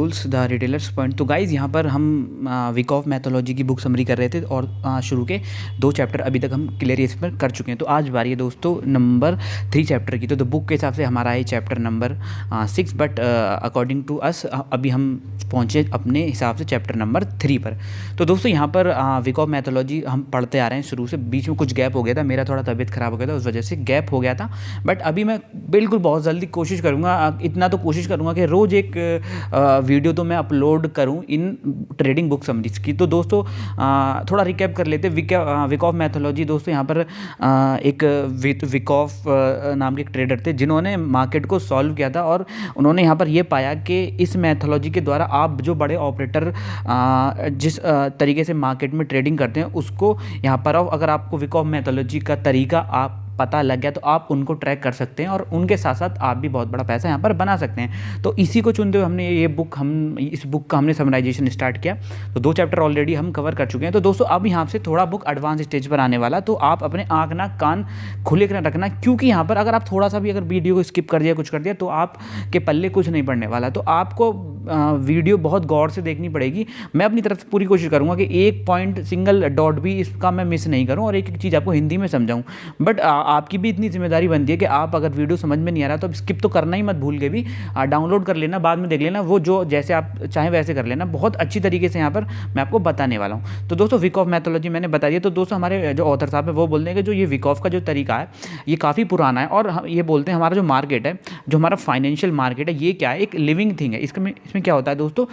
Rules the retailers point. तो guys यहाँ पर हम वीक ऑफ मैथोलॉजी की बुक समरी कर रहे थे और शुरू के 2 चैप्टर अभी तक हम क्लियर इस पर कर चुके हैं। तो आज बारी है दोस्तों नंबर 3 चैप्टर की। तो बुक के हिसाब से हमारा है chapter number 6, but according to us अभी हम पहुँचे अपने हिसाब से चैप्टर नंबर 3 पर। तो दोस्तों यहाँ पर वीक ऑफ मैथोलॉजी हम पढ़ते आ रहे हैं शुरू से। बीच में कुछ गैप हो गया था, मेरा थोड़ा तबीयत ख़राब हो गया था, उस वजह से गैप हो गया था। बट अभी मैं बिल्कुल बहुत जल्दी कोशिश करूँगा, इतना तो कोशिश करूँगा कि रोज़ एक वीडियो तो मैं अपलोड करूं इन ट्रेडिंग बुक समरीज की। तो दोस्तों थोड़ा रिकैप कर लेते। विक ऑफ मैथोलॉजी दोस्तों यहाँ पर एक विक ऑफ नाम के एक ट्रेडर थे जिन्होंने मार्केट को सॉल्व किया था, और उन्होंने यहाँ पर ये पाया कि इस मैथोलॉजी के द्वारा आप जो बड़े ऑपरेटर जिस तरीके से मार्केट में ट्रेडिंग करते हैं उसको यहाँ पर अगर आपको विक ऑफ मैथोलॉजी का तरीका आप पता लग गया तो आप उनको ट्रैक कर सकते हैं और उनके साथ साथ आप भी बहुत बड़ा पैसा यहाँ पर बना सकते हैं। तो इसी को चुनते हुए हमने इस बुक का हमने समराइजेशन स्टार्ट किया। तो 2 चैप्टर ऑलरेडी हम कवर कर चुके हैं। तो दोस्तों अब यहाँ से थोड़ा बुक एडवांस स्टेज पर आने वाला, तो आप अपने आँख नाक कान खुले कर रखना, क्योंकि यहाँ पर अगर आप थोड़ा सा भी अगर वीडियो को स्किप कर दिया, कुछ कर दिया, तो आपके पल्ले कुछ नहीं पड़ने वाला। तो आपको वीडियो बहुत गौर से देखनी पड़ेगी। मैं अपनी तरफ से पूरी कोशिश करूँगा कि एक पॉइंट सिंगल डॉट भी इसका मैं मिस नहीं करूँ और एक चीज़ आपको हिंदी में समझाऊँ। बट आपकी भी इतनी जिम्मेदारी बनती है कि आप अगर वीडियो समझ में नहीं आ रहा तो स्किप तो करना ही मत भूल के भी डाउनलोड कर लेना, बाद में देख लेना, वो जो जैसे आप चाहें वैसे कर लेना। बहुत अच्छी तरीके से यहाँ पर मैं आपको बताने वाला हूँ। तो दोस्तों वीक ऑफ मैथोलॉजी मैंने बता दिया। तो दोस्तों हमारे जो ऑथर साहब है वो बोलते हैं कि जो ये वीक ऑफ का जो तरीका है ये काफ़ी पुराना है, और ये बोलते हैं हमारा जो मार्केट है, जो हमारा फाइनेंशियल मार्केट है, ये क्या है, एक लिविंग थिंग है। इसमें क्या होता है दोस्तों,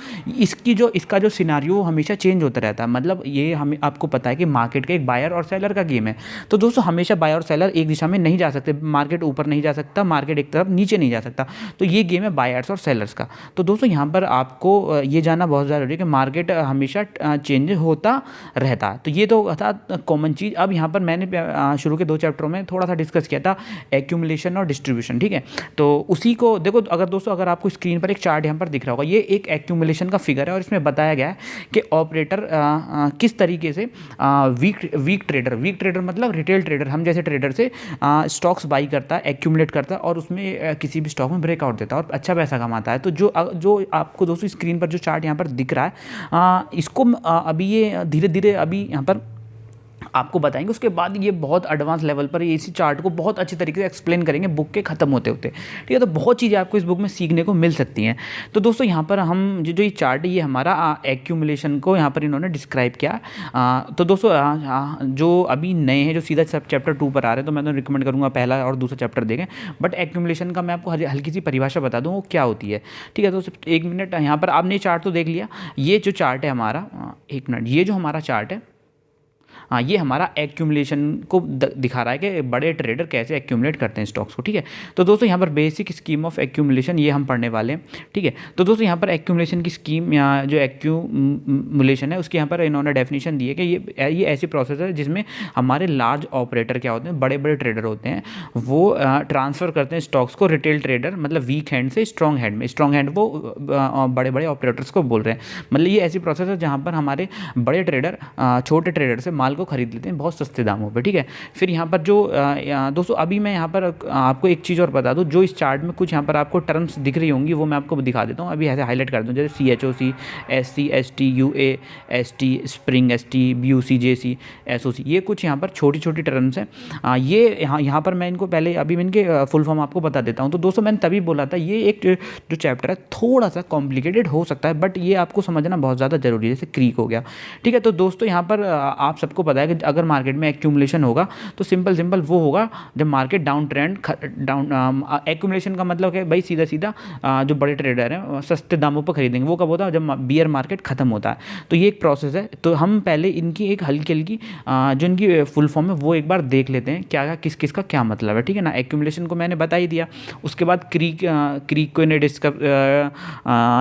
इसका जो सिनारियो हमेशा चेंज होता रहता है। मतलब ये हमें आपको पता है कि मार्केट का एक बायर और सेलर का गेम है। तो दोस्तों हमेशा बायर और सेलर एक दिशा में नहीं जा सकते, मार्केट ऊपर नहीं जा सकता, मार्केट एक तरफ नीचे नहीं जा सकता। तो ये गेम है बायर्स और सेलर्स का। तो दोस्तों यहाँ पर आपको ये जानना बहुत ज़रूरी है कि मार्केट हमेशा चेंज होता रहता है। तो ये तो था कॉमन चीज़। अब यहाँ पर मैंने शुरू के 2 चैप्टरों में थोड़ा सा डिस्कस किया था एक्यूमुलेशन और डिस्ट्रीब्यूशन, ठीक है। तो उसी को देखो, अगर आपको स्क्रीन पर एक चार्ट यहाँ पर दिख रहा होगा, ये एक एक्यूमुलेशन का फिगर है और इसमें बताया गया है कि ऑपरेटर किस तरीके से वीक ट्रेडर मतलब रिटेल ट्रेडर, हम जैसे ट्रेडर से स्टॉक्स बाई करता है, एक्यूमुलेट करता है और उसमें किसी भी स्टॉक में ब्रेकआउट देता है और अच्छा पैसा कमाता है। तो जो आपको दोस्तों स्क्रीन पर जो चार्ट यहाँ पर दिख रहा है, इसको अभी ये धीरे धीरे अभी यहाँ पर आपको बताएंगे। उसके बाद ये बहुत एडवांस लेवल पर इसी चार्ट को बहुत अच्छी तरीके से एक्सप्लेन करेंगे बुक के ख़त्म होते होते, ठीक है। तो बहुत चीज़ें आपको इस बुक में सीखने को मिल सकती हैं। तो दोस्तों यहाँ पर हम जो ये चार्ट है ये हमारा एक्यूमुलेशन को यहाँ पर इन्होंने डिस्क्राइब किया। तो दोस्तों जो अभी नए हैं, जो सीधा सब चैप्टर 2 पर आ रहे हैं, तो मैं तो रिकमेंड करूँगा पहला और दूसरा चैप्टर देखें। बट एक्यूमुलेशन का मैं आपको हल्की सी परिभाषा बता दूँ वो क्या होती है, ठीक है। तो 1 मिनट, यहाँ पर आपने चार्ट तो देख लिया। ये जो चार्ट है हमारा, 1 मिनट, ये जो हमारा चार्ट है, हाँ, ये हमारा एक्यूमुलेशन को दिखा रहा है कि बड़े ट्रेडर कैसे एक्यूमुलेट करते हैं स्टॉक्स को, ठीक है। तो दोस्तों यहाँ पर बेसिक स्कीम ऑफ एक्यूमुलेशन ये हम पढ़ने वाले हैं, ठीक है। तो दोस्तों यहाँ पर एक्यूमुलेशन की स्कीम या जो एक्यूमुलेशन है उसकी यहाँ पर इन्होंने डेफिनेशन दी है कि ये ऐसी प्रोसेस है जिसमें हमारे लार्ज ऑपरेटर क्या होते हैं, बड़े बड़े ट्रेडर होते हैं, वो ट्रांसफ़र करते हैं स्टॉक्स को रिटेल ट्रेडर मतलब वीक हैंड से स्ट्रॉन्ग हैंड में। स्ट्रॉन्ग हैंड वो बड़े बड़े ऑपरेटर्स को बोल रहे हैं। मतलब ये ऐसी प्रोसेस है जहाँ पर हमारे बड़े ट्रेडर छोटे ट्रेडर से माल को खरीद लेते हैं बहुत सस्ते दामों पे, ठीक है। फिर यहाँ पर जो दोस्तों अभी मैं यहाँ पर आपको एक चीज़ और बता दूँ, जो इस चार्ट में कुछ यहाँ पर आपको टर्म्स दिख रही होंगी वो मैं आपको दिखा देता हूँ। अभी ऐसे हाईलाइट कर दूँ, जैसे CHOC, SC, ST, UA, ST, spring ST, BUC, JC, SOC, ये कुछ यहाँ पर छोटी छोटी टर्म्स हैं। ये यहाँ पर मैं इनको पहले अभी मैं इनके फुल फॉर्म आपको बता देता हूँ। तो दोस्तों मैंने तभी बोला था ये एक जो चैप्टर है थोड़ा सा कॉम्प्लिकेटेड हो सकता है, बट ये आपको समझना बहुत ज़्यादा ज़रूरी है। जैसे क्रीक हो गया, ठीक है। तो दोस्तों यहाँ पर आप सबको पता है कि अगर मार्केट में एक्यूमुलेशन होगा तो सिंपल वो होगा जब मार्केट डाउन ट्रेंड एक्यूमुलेशन का मतलब है भाई सीधा जो बड़े ट्रेडर हैं सस्ते दामों पर खरीदेंगे। वो कब होता है, जब बियर मार्केट खत्म होता है। तो ये एक प्रोसेस है। तो हम पहले इनकी एक हल्की जो इनकी फुल फॉर्म है वो एक बार देख लेते हैं क्या किस का क्या मतलब है, ठीक है ना। एक्यूमुलेशन को मैंने बता ही दिया। उसके बाद क्रीक को इन्हें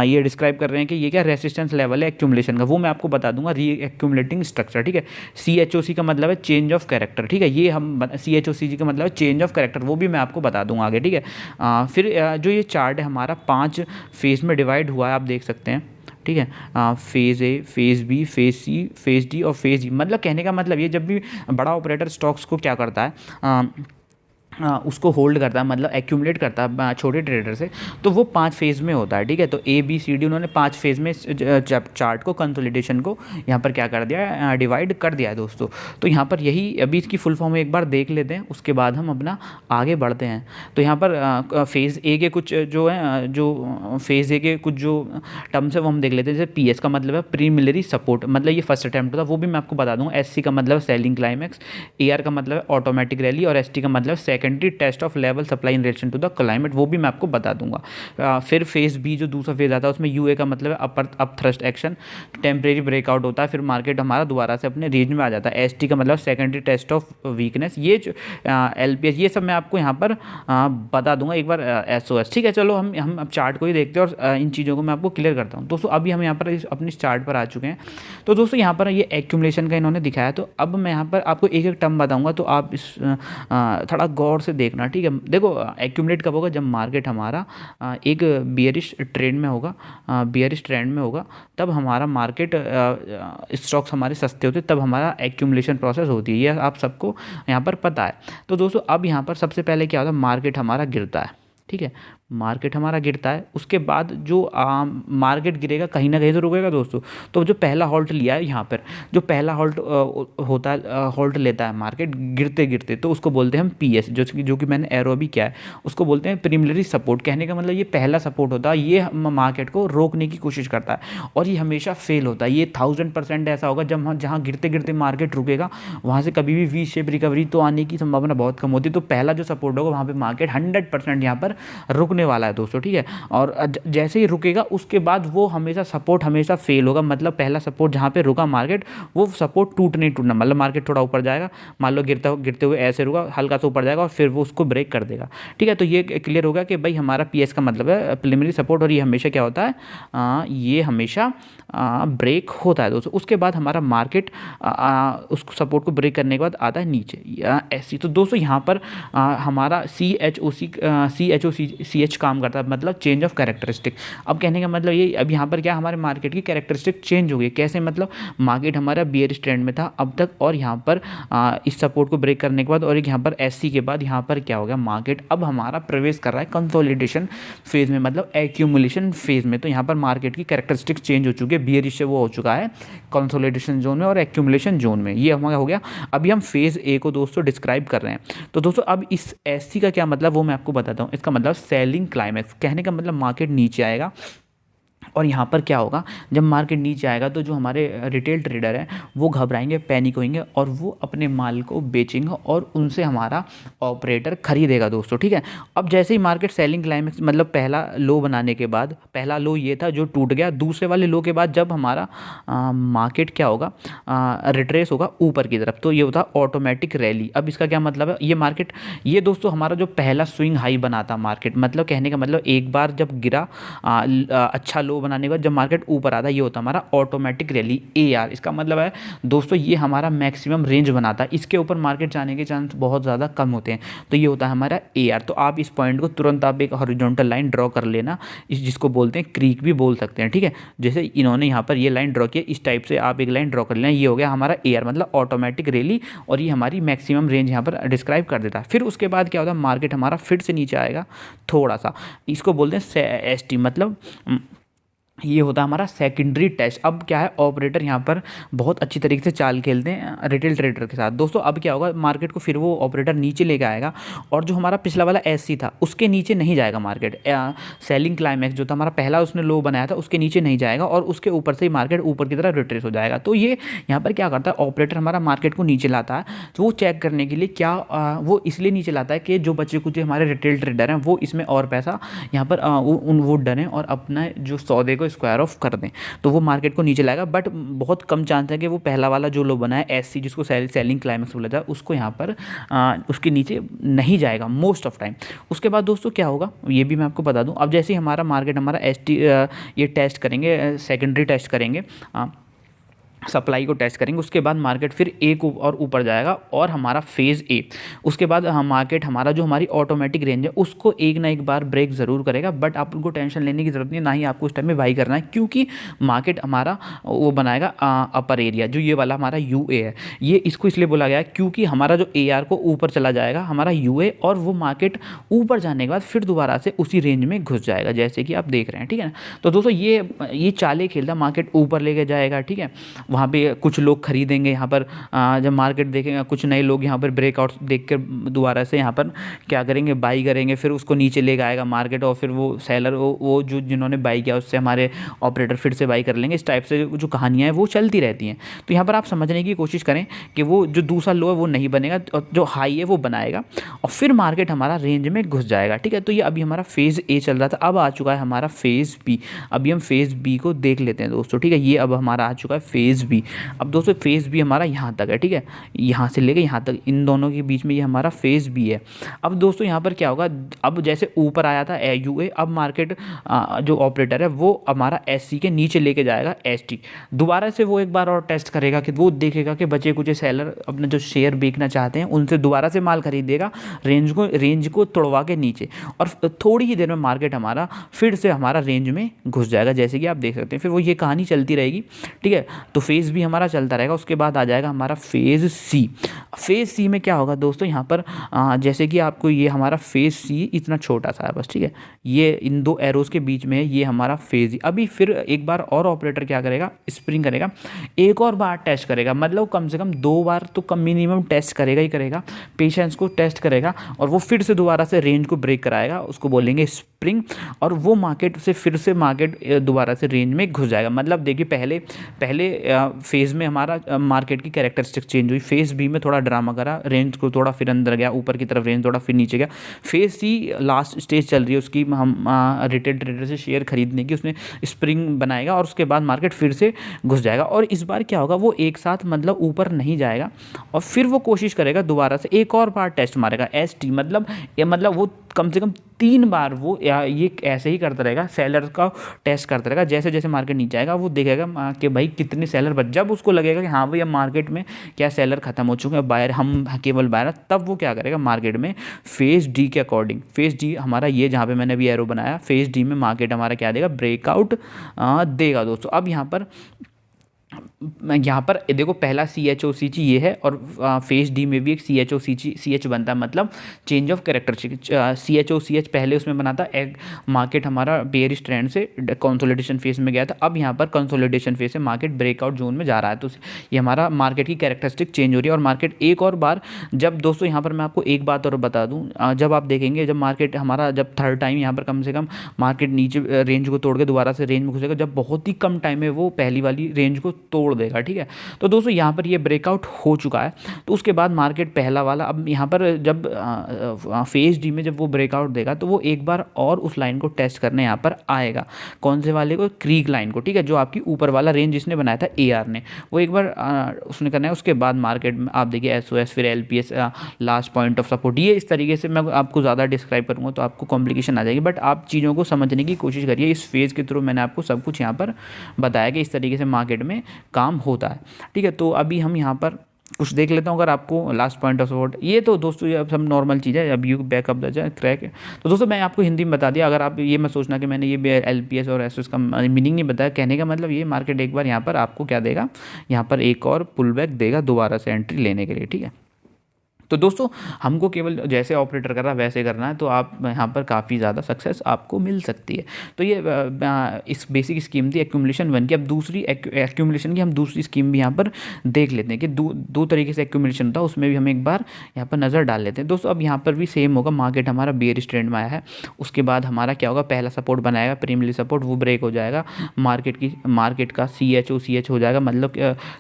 ये डिस्क्राइब कर रहे हैं कि ये क्या रेसिस्टेंस लेवल है एक्यूमुलेशन का, वो मैं आपको बता दूंगा। री एक्यूमुलेटिंग स्ट्रक्चर, ठीक है। CHOC का मतलब है चेंज ऑफ कैरेक्टर, ठीक है। ये हम CHOC का मतलब है चेंज ऑफ कैरेक्टर, वो भी मैं आपको बता दूंगा आगे, ठीक है। फिर जो ये चार्ट है हमारा 5 फेज में डिवाइड हुआ है, आप देख सकते हैं, ठीक है। Phase A, phase B, phase C, phase D और फेज़ E। मतलब कहने का मतलब ये, जब भी बड़ा ऑपरेटर स्टॉक्स को क्या करता है, उसको होल्ड करता है, मतलब एक्यूमुलेट करता है छोटे ट्रेडर से, तो वो 5 फेज़ में होता है, ठीक है। तो ए बी सी डी उन्होंने 5 फेज़ में चार्ट को, कंसोलिडेशन को यहाँ पर क्या कर दिया है, डिवाइड कर दिया है दोस्तों। तो यहाँ पर यही अभी इसकी फुल फॉर्म एक बार देख लेते हैं, उसके बाद हम अपना आगे बढ़ते हैं। तो यहाँ पर फेज़ ए के कुछ जो है, जो फेज़ ए के कुछ जो टर्म्स है वो हम देख लेते हैं। जैसे पी एस का मतलब है प्रीमिलरी सपोर्ट, मतलब ये फर्स्ट अटैम्प्ट था, वो भी मैं आपको बता दूँगा। एस सी का मतलब सेलिंग क्लाइमैक्स, ए आर का मतलब है ऑटोमेटिक रैली, और एस टी का मतलब secondary test of level supply in relation to the climate, वो भी मैं आपको बता दूंगा। फिर फेज बी जो दूसरा फेज आता है उसमें यूए का मतलब है upper up thrust action, temporary breakout होता है, फिर मार्केट हमारा दोबारा से अपने रेंज में आ जाता है। एसटी का मतलब सेकेंडरी टेस्ट ऑफ वीकनेस, ये जो एलपीएस, ये सब मैं आपको यहाँ पर बता दूंगा एक बार एसओएस, ठीक है। चलो हम अब चार्ट को ही देखते हैं और इन चीज़ों को मैं आपको क्लियर करता हूँ दोस्तों। अभी हम यहाँ पर अपने चार्ट पर आ चुके हैं। तो दोस्तों यहाँ पर ये एक्यूमुलेशन का इन्होंने दिखाया, तो अब मैं यहाँ पर आपको एक एक टर्म बताऊँगा, तो आप इस थोड़ा गौर से देखना, ठीक है। देखो एक्यूमुलेट कब होगा, जब मार्केट हमारा एक बियरिश ट्रेंड में होगा, बियरिश ट्रेंड में होगा, तब हमारा मार्केट स्टॉक्स हमारे सस्ते होते, तब हमारा एक्यूमुलेशन प्रोसेस होती है, ये आप सबको यहाँ पर पता है। तो दोस्तों अब यहाँ पर सबसे पहले क्या होता है, मार्केट हमारा गिरता है, ठीक है। मार्केट हमारा गिरता है, उसके बाद जो मार्केट गिरेगा कहीं ना कहीं तो रुकेगा दोस्तों। तो जो पहला हॉल्ट लिया है यहाँ पर, जो पहला हॉल्ट होता है, हॉल्ट लेता है मार्केट गिरते गिरते, तो उसको बोलते हैं हम पीएस, जो कि मैंने एरो भी किया है, उसको बोलते हैं प्रीमिलरी सपोर्ट। कहने का मतलब ये पहला सपोर्ट होता है, ये मार्केट को रोकने की कोशिश करता है और ये हमेशा फेल होता है। ये 1000% ऐसा होगा, जब जहाँ गिरते गिरते मार्केट रुकेगा वहाँ से कभी भी वी शेप रिकवरी तो आने की संभावना बहुत कम होती है। तो पहला जो सपोर्ट होगा वहाँ पर मार्केट 100% यहाँ पर रुकने वाला है दोस्तों, ठीक है। और जैसे ही रुकेगा उसके बाद वो हमेशा सपोर्ट हमेशा फेल होगा, मतलब पहला सपोर्ट जहाँ पे रुका मार्केट, वो सपोर्ट टूटना, मतलब मार्केट थोड़ा ऊपर जाएगा, मान लो गिरते हुए ऐसे रुका, हल्का सा ऊपर जाएगा और फिर वो उसको ब्रेक कर देगा, ठीक है। तो ये क्लियर होगा कि भाई हमारा पीएस का मतलब है प्रीलिमिनरी सपोर्ट, और ये हमेशा क्या होता है, ये हमेशा ब्रेक होता है दोस्तों। उसके बाद हमारा मार्केट उस सपोर्ट को ब्रेक करने के बाद आता है नीचे ऐसी। तो दोस्तों यहाँ पर हमारा सी एच ओ सी एच काम करता है, मतलब चेंज ऑफ कैरेक्टरिस्टिक। अब कहने का मतलब ये, अब यहाँ पर क्या हमारे मार्केट की कैरेक्टरिस्टिक चेंज हो गई, कैसे, मतलब मार्केट हमारा बियरिश ट्रेंड में था अब तक, और यहाँ पर इस सपोर्ट को ब्रेक करने के बाद और एक यहाँ पर एससी के बाद यहाँ पर क्या हो गया, मार्केट अब हमारा प्रवेश कर रहा है कंसोलिडेशन फेज में, मतलब एक्यूमुलेशन फेज में। तो यहाँ पर मार्केट की कैरेक्टरिस्टिक चेंज हो चुकी है, बियरिश से वो हो चुका है कंसोलिडेशन जोन में और एक्यूमुलेशन जोन में, ये हमारा हो गया। अभी हम फेज ए को दोस्तों डिस्क्राइब कर रहे हैं। तो दोस्तों अब इस एससी का क्या मतलब वो मैं आपको बताता हूँ। इसका मतलब सेलिंग क्लाइमैक्स, कहने का मतलब मार्केट नीचे आएगा, और यहाँ पर क्या होगा, जब मार्केट नीचे आएगा तो जो हमारे रिटेल ट्रेडर हैं वो घबराएंगे, पैनिक होंगे, और वो अपने माल को बेचेंगे और उनसे हमारा ऑपरेटर खरीदेगा दोस्तों, ठीक है। अब जैसे ही मार्केट सेलिंग क्लाइमेक्स, मतलब पहला लो बनाने के बाद, पहला लो ये था जो टूट गया, दूसरे वाले लो के बाद जब हमारा मार्केट क्या होगा, रिट्रेस होगा ऊपर की तरफ, तो ये होता है ऑटोमेटिक रैली। अब इसका क्या मतलब है, ये मार्केट, ये दोस्तों हमारा जो पहला स्विंग हाई बनाता मार्केट, मतलब कहने का मतलब एक बार जब गिरा अच्छा लो बनाने के बाद जब मार्केट ऊपर आता है, ये होता है हमारा ऑटोमेटिक रैली AR। इसका मतलब है दोस्तों ये हमारा मैक्सिमम रेंज बनाता है, इसके ऊपर मार्केट जाने के चांस बहुत ज़्यादा कम होते हैं, तो ये होता है हमारा AR। तो आप इस पॉइंट को तुरंत आप एक हॉरिजॉन्टल लाइन ड्रॉ कर लेना, इस जिसको बोलते हैं क्रीक भी बोल सकते हैं, ठीक है। जैसे इन्होंने यहाँ पर ये लाइन ड्रॉ की, इस टाइप से आप एक लाइन ड्रॉ कर लेना, ये हो गया हमारा AR, मतलब ऑटोमेटिक रैली, और ये हमारी मैक्सिमम रेंज यहाँ पर डिस्क्राइब कर देता है। फिर उसके बाद क्या होता है, मार्केट हमारा फिर से नीचे आएगा थोड़ा सा, इसको बोलते हैं ST, मतलब ये होता है हमारा सेकेंडरी टेस्ट। अब क्या है, ऑपरेटर यहाँ पर बहुत अच्छी तरीके से चाल खेलते हैं रिटेल ट्रेडर के साथ दोस्तों। अब क्या होगा, मार्केट को फिर वो ऑपरेटर नीचे लेके आएगा, और जो हमारा पिछला वाला SC था उसके नीचे नहीं जाएगा मार्केट, सेलिंग क्लाइमैक्स जो था हमारा पहला उसने लो बनाया था उसके नीचे नहीं जाएगा, और उसके ऊपर से ही मार्केट ऊपर की तरफ रिट्रेस हो जाएगा। तो ये यहाँ पर क्या करता है, ऑपरेटर हमारा मार्केट को नीचे लाता है, तो वो चेक करने के लिए क्या वो इसलिए नीचे लाता है कि जो बच्चे कुछ हमारे रिटेल ट्रेडर हैं वो इसमें और पैसा यहाँ पर वो डरें और अपना जो सौदे को स्क्वायर ऑफ कर दें, तो वो मार्केट को नीचे लाएगा। बट बहुत कम चांस है कि वो पहला वाला जो लो बना है SC, जिसको सेलिंग क्लाइमैक्स बोला जाता है, उसको यहाँ पर उसके नीचे नहीं जाएगा मोस्ट ऑफ टाइम। उसके बाद दोस्तों क्या होगा ये भी मैं आपको बता दूं। अब जैसे ही हमारा मार्केट हमारा ST ये टेस्ट करेंगे, सेकेंडरी टेस्ट करेंगे, सप्लाई को टेस्ट करेंगे, उसके बाद मार्केट फिर ए को और ऊपर जाएगा और हमारा फेज़ ए, उसके बाद मार्केट हमारा जो हमारी ऑटोमेटिक रेंज है उसको एक ना एक बार ब्रेक ज़रूर करेगा। बट आप उनको टेंशन लेने की ज़रूरत नहीं, ना ही आपको उस टाइम में बाई करना है, क्योंकि मार्केट हमारा वो बनाएगा अपर एरिया, जो ये वाला हमारा यू ए है। ये इसको इसलिए बोला गया है क्योंकि हमारा जो ए आर को ऊपर चला जाएगा हमारा यू ए, और वो मार्केट ऊपर जाने के बाद फिर दोबारा से उसी रेंज में घुस जाएगा, जैसे कि आप देख रहे हैं। ठीक है ना, तो दोस्तों ये चालें खेलता, मार्केट ऊपर लेके जाएगा। ठीक है, वहाँ पे कुछ लोग खरीदेंगे, यहाँ पर जब मार्केट देखेंगे कुछ नए लोग यहाँ पर ब्रेकआउट देख कर दोबारा से यहाँ पर क्या करेंगे, बाई करेंगे, फिर उसको नीचे ले आएगा मार्केट, और फिर वो सेलर वो जो जिन्होंने बाई किया उससे हमारे ऑपरेटर फिर से बाई कर लेंगे। इस टाइप से जो कहानियाँ हैं वो चलती रहती हैं। तो यहाँ पर आप समझने की कोशिश करें कि वो जो दूसरा लो है वो नहीं बनेगा और जो हाई है वो बनाएगा, और फिर मार्केट हमारा रेंज में घुस जाएगा। ठीक है, तो ये अभी हमारा फेज़ ए चल रहा था, अब आ चुका है हमारा फेज़ बी। अभी हम फेज़ बी को देख लेते हैं दोस्तों। ठीक है, ये अब हमारा आ चुका है फेज़ बी। अब दोस्तों फेज़ बी हमारा यहाँ तक है। ठीक है, यहाँ से लेके यहाँ तक, इन दोनों के बीच में ये हमारा फेज़ बी है। अब दोस्तों यहाँ पर क्या होगा, अब जैसे ऊपर आया था यू ए, अब मार्केट जो ऑपरेटर है वो हमारा एस सी के नीचे लेके जाएगा एस टी। दोबारा से वो एक बार और टेस्ट करेगा कि वो देखेगा कि बचे कुछ सेलर अपने जो शेयर बेचना चाहते हैं उनसे दोबारा से माल खरीदेगा रेंज को तोड़वा के नीचे, और थोड़ी ही देर में मार्केट हमारा फिर से हमारा रेंज में घुस जाएगा, जैसे कि आप देख सकते हैं। फिर वो ये कहानी चलती रहेगी। ठीक है, तो फेज़ भी हमारा चलता रहेगा। उसके बाद आ जाएगा हमारा फेज़ सी। फेज़ सी में क्या होगा दोस्तों, यहाँ पर जैसे कि आपको ये हमारा फेज़ सी इतना छोटा सा है बस। ठीक है, ये इन दो एरोज़ के बीच में है, ये हमारा फेज़ ही। अभी फिर एक बार और ऑपरेटर क्या करेगा, स्प्रिंग करेगा, एक और बार टेस्ट करेगा, मतलब कम से कम 2 बार तो कम मिनिमम टेस्ट करेगा ही करेगा, पेशेंस को टेस्ट करेगा, और वो फिर से दोबारा से रेंज को ब्रेक कराएगा, उसको बोलेंगे स्प्रिंग, और वो मार्केट से फिर से मार्केट दोबारा से रेंज में घुस जाएगा। मतलब देखिए पहले फेज़ में हमारा मार्केट की कैरेक्टरिस्टिक चेंज हुई, फेज़ बी में थोड़ा ड्रामा करा, रेंज को थोड़ा फिर अंदर गया, ऊपर की तरफ रेंज थोड़ा फिर नीचे गया। फेज़ सी लास्ट स्टेज चल रही है उसकी, हम रिटेल ट्रेडर से शेयर खरीदने की, उसने स्प्रिंग बनाएगा और उसके बाद मार्केट फिर से घुस जाएगा। और इस बार क्या होगा, वो एक साथ मतलब ऊपर नहीं जाएगा, और फिर वो कोशिश करेगा दोबारा से एक और बार टेस्ट मारेगा एस टी, मतलब वो कम से कम 3 बार वो ये ऐसे ही करता रहेगा, सेलर का टेस्ट करता रहेगा। जैसे जैसे मार्केट नीचे आएगा वो देखेगा कि भाई कितने सेलर बच, जब उसको लगेगा कि हाँ भाई अब मार्केट में क्या सेलर खत्म हो चुके हैं, बायर हम केवल बायर, तब वो क्या करेगा मार्केट में फेज़ डी के अकॉर्डिंग, फेज़ डी हमारा ये जहाँ पे मैंने अभी एरो बनाया, फेज़ डी में मार्केट हमारा क्या देगा, ब्रेकआउट देगा दोस्तों। अब यहाँ पर देखो पहला सी एच ओ सी ची ये है, और फेज़ डी में भी एक सी एच ओ सी एच बनता है, मतलब change of characteristic. C H O C H पहले उसमें बना था, एक मार्केट हमारा बेयरिश ट्रेंड से कंसोलिडेशन फेज में गया था, अब यहाँ पर कंसोलिडेशन फेज से मार्केट ब्रेकआउट जोन में जा रहा है। तो ये हमारा मार्केट की कैरेक्टरिस्टिक चेंज हो रही है। और मार्केट एक और बार, जब दोस्तों यहाँ पर मैं आपको एक बात और बता दूँ, जब आप देखेंगे जब मार्केट हमारा जब थर्ड टाइम यहाँ पर कम से कम मार्केट नीचे रेंज को तोड़ के दोबारा से रेंज में घुसेगा, जब बहुत ही कम टाइम में वो पहली वाली रेंज को तोड़ देगा। ठीक है, तो दोस्तों यहाँ पर ये ब्रेकआउट हो चुका है। तो उसके बाद मार्केट पहला वाला, अब यहाँ पर जब फेज डी में जब वो ब्रेकआउट देगा तो वो एक बार और उस लाइन को टेस्ट करने यहाँ पर आएगा। कौन से वाले को, क्रीक लाइन को। ठीक है, जो आपकी ऊपर वाला रेंज जिसने बनाया था ए आर ने, वो एक बार उसने करना है। उसके बाद मार्केट में आप देखिए एस ओ एस, फिर L P S, last point of support. ये इस तरीके से मैं आपको ज़्यादा डिस्क्राइब करूँगा तो आपको कॉम्प्लिकेशन आ जाएगी, बट आप चीज़ों को समझने की कोशिश करिए। इस फेज़ के थ्रू मैंने आपको सब कुछ यहाँ पर बताया कि इस तरीके से मार्केट में काम होता है। ठीक है, तो अभी हम यहाँ पर कुछ देख लेता हूँ। अगर आपको लास्ट पॉइंट ऑफ सपोर्ट, ये तो दोस्तों ये अब सब नॉर्मल चीज़ है, अब यू बैकअप द जाए क्रैक है। तो दोस्तों मैं आपको हिंदी में बता दिया। अगर आप ये मत सोचना कि मैंने ये एल पी एस और एस एस का मीनिंग नहीं बताया। कहने का मतलब ये, मार्केट एक बार यहाँ पर आपको क्या देगा, यहाँ पर एक और पुल बैक देगा दोबारा से एंट्री लेने के लिए। ठीक है, तो दोस्तों हमको केवल जैसे ऑपरेटर कर रहा है वैसे करना है, तो आप यहाँ पर काफ़ी ज़्यादा सक्सेस आपको मिल सकती है। तो ये इस बेसिक स्कीम थी एक्यूमुलेशन 1 की। अब दूसरी एक्यूमुलेशन की हम दूसरी स्कीम भी यहाँ पर देख लेते हैं कि दो तरीके से एक्यूमुलेशन था, उसमें भी हम एक बार यहाँ पर नज़र डाल लेते हैं दोस्तों। अब यहाँ पर भी सेम होगा, मार्केट हमारा बेयरिश ट्रेंड में आया है। उसके बाद हमारा क्या होगा, पहला सपोर्ट बनाएगा प्राइमरी सपोर्ट, वो ब्रेक हो जाएगा, मार्केट का सी एच हो जाएगा, मतलब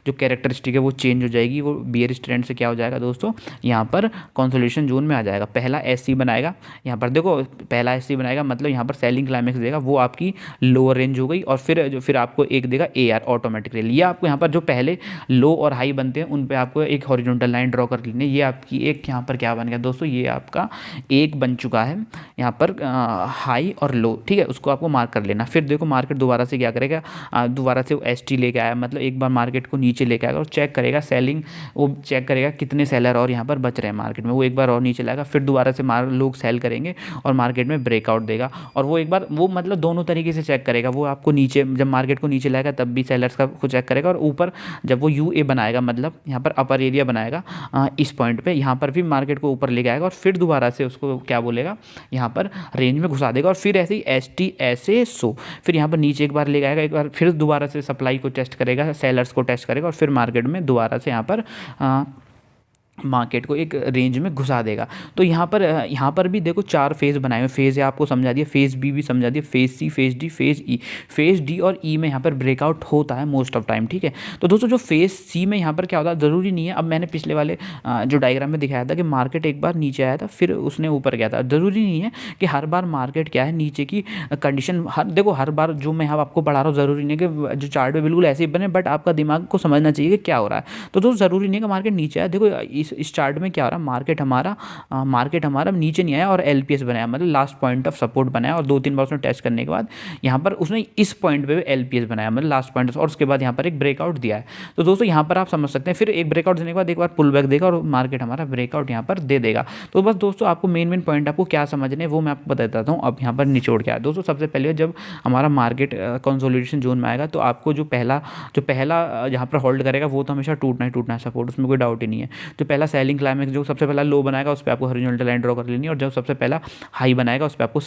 जो कैरेक्टरिस्टिक है वो चेंज हो जाएगी। वो बेयरिश ट्रेंड से क्या हो जाएगा दोस्तों, यहाँ पर कंसोलिडेशन जोन में आ जाएगा। पहला एस सी बनाएगा, यहाँ पर देखो पहला एस सी बनाएगा मतलब यहाँ पर सेलिंग क्लाइमेक्स देगा, वो आपकी लोअर रेंज हो गई। और फिर आपको एक देगा ए आर ऑटोमेटिकली। ये आपको यहाँ पर जो पहले लो और हाई बनते हैं उन पे आपको एक हॉरिजॉन्टल लाइन ड्रॉ कर लेनी है। ये आपकी एक यहाँ पर क्या बन गया दोस्तों, ये आपका एक बन चुका है यहाँ पर हाई और लो, ठीक है, उसको आपको मार्क कर लेना। फिर देखो मार्केट दोबारा से क्या करेगा, दोबारा से एस टी लेके आया, मतलब एक बार मार्केट को नीचे लेके आएगा और चेक करेगा सेलिंग, वो चेक करेगा कितने सेलर और यहाँ पर बच रहे हैं मार्केट में, वो एक बार और नीचे लाएगा। फिर दोबारा से लोग सेल करेंगे और मार्केट में ब्रेकआउट देगा। और वो एक बार वो मतलब दोनों तरीके से चेक करेगा, वो आपको नीचे जब मार्केट को नीचे लाएगा तब भी सेलर्स का को चेक करेगा, और ऊपर जब वो यू ए बनाएगा मतलब यहाँ पर अपर एरिया बनाएगा इस पॉइंट पे, यहाँ पर भी मार्केट को ऊपर लेके आएगा और फिर दोबारा से उसको क्या बोलेगा, यहाँ पर रेंज में घुसा देगा। और फिर ऐसे ही एस टी ऐसे सो फिर यहाँ पर नीचे एक बार लेके आएगा, एक बार फिर दोबारा से सप्लाई को टेस्ट करेगा, सेलर्स को टेस्ट करेगा और फिर मार्केट में दोबारा से यहाँ पर मार्केट को एक रेंज में घुसा देगा। तो यहाँ पर भी देखो 4 फेज़ बनाए हुए, फेज़ है आपको समझा दिया, फेज़ बी भी समझा दिया, phase C, phase D, phase E. Phase D और ई में यहाँ पर ब्रेकआउट होता है मोस्ट ऑफ टाइम, ठीक है। तो दोस्तों जो फेज़ सी में यहाँ पर क्या होता है, ज़रूरी नहीं है, अब मैंने पिछले वाले जो डायग्राम में दिखाया था कि मार्केट एक बार नीचे आया था फिर उसने ऊपर गया था, ज़रूरी नहीं है कि हर बार मार्केट क्या है नीचे की कंडीशन देखो हर बार जो मैं यहाँ आपको पढ़ा रहा हूँ ज़रूरी नहीं है कि जो चार्ट में बिल्कुल ऐसे ही बने, बट आपका दिमाग को समझना चाहिए कि क्या हो रहा है। तो दोस्तों ज़रूरी नहीं है कि मार्केट नीचे आया, देखो इस चार्ट में क्या हो रहा है, मार्केट हमारा नीचे नहीं आया और एलपीएस बनाया, मतलब लास्ट पॉइंट ऑफ सपोर्ट बनाया, और 2-3 बार उसने टेस्ट करने के बाद यहाँ पर उसने इस पॉइंट पे एलपीएस बनाया, मतलब लास्ट पॉइंट, और उसके बाद यहाँ पर एक ब्रेकआउट दिया है। तो दोस्तों यहाँ पर आप समझ सकते हैं, फिर एक ब्रेकआउट देने के बाद एक बार पुल बैक देगा और मार्केट हमारा ब्रेकआउट यहाँ पर दे देगा। तो बस दोस्तों आपको मेन पॉइंट आपको क्या समझने हैं वो मैं आपको बता देता हूँ। अब यहाँ पर निचोड़ के आया दोस्तों, सबसे पहले जब हमारा मार्केट कंसोलिडेशन जोन में आएगा तो आपको जो पहला यहाँ पर होल्ड करेगा वो तो हमेशा टूटना ही टूटना है सपोर्ट, उसमें कोई डाउट ही नहीं है। जो पहला सेलिंग क्लाइमेक्स जो सबसे पहला लो बनाएगा उस पर आपको हॉरिजॉन्टल लाइन ड्रॉ कर लेनी है, और जब सबसे पहला हाई बनाएगा उस पर आपको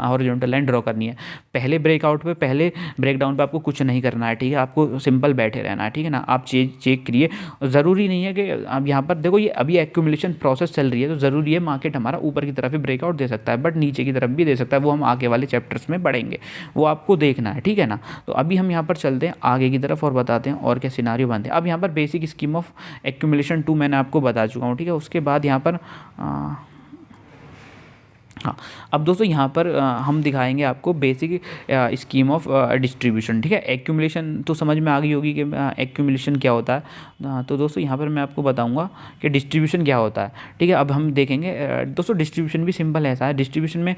हॉरिजॉन्टल लाइन ड्रॉ करनी है। पहले ब्रेकआउट पे, पहले ब्रेकडाउन पे आपको कुछ नहीं करना है, ठीक है, आपको सिंपल बैठे रहना है, ठीक है ना। आप चेक करिए, ज़रूरी नहीं है कि अब यहाँ पर देखो ये अभी एक्यूमुलेशन प्रोसेस चल रही है, तो ज़रूरी है मार्केट हमारा ऊपर की तरफ ही ब्रेकआउट दे सकता है, बट नीचे की तरफ भी दे सकता है, वो हम आगे वाले चैप्टर्स में पढ़ेंगे, वो आपको देखना है, ठीक है ना। तो अभी हम यहाँ पर चलते हैं आगे की तरफ और बताते हैं और क्या सिनारियो बनते हैं। अब यहाँ पर बेसिक स्कीम ऑफ एक्यूमुलेशन 2 मैंने आपको बता चुका हूँ, ठीक है। उसके बाद यहाँ पर हाँ, अब दोस्तों यहाँ पर हम दिखाएंगे आपको बेसिक स्कीम ऑफ डिस्ट्रीब्यूशन, ठीक है। एक्यूमुलेशन तो समझ में आ गई होगी कि एक्यूमुलेशन क्या होता है। तो दोस्तों यहाँ पर मैं आपको बताऊंगा कि डिस्ट्रीब्यूशन क्या होता है, ठीक है। अब हम देखेंगे दोस्तों डिस्ट्रीब्यूशन भी सिंपल ऐसा है। डिस्ट्रीब्यूशन में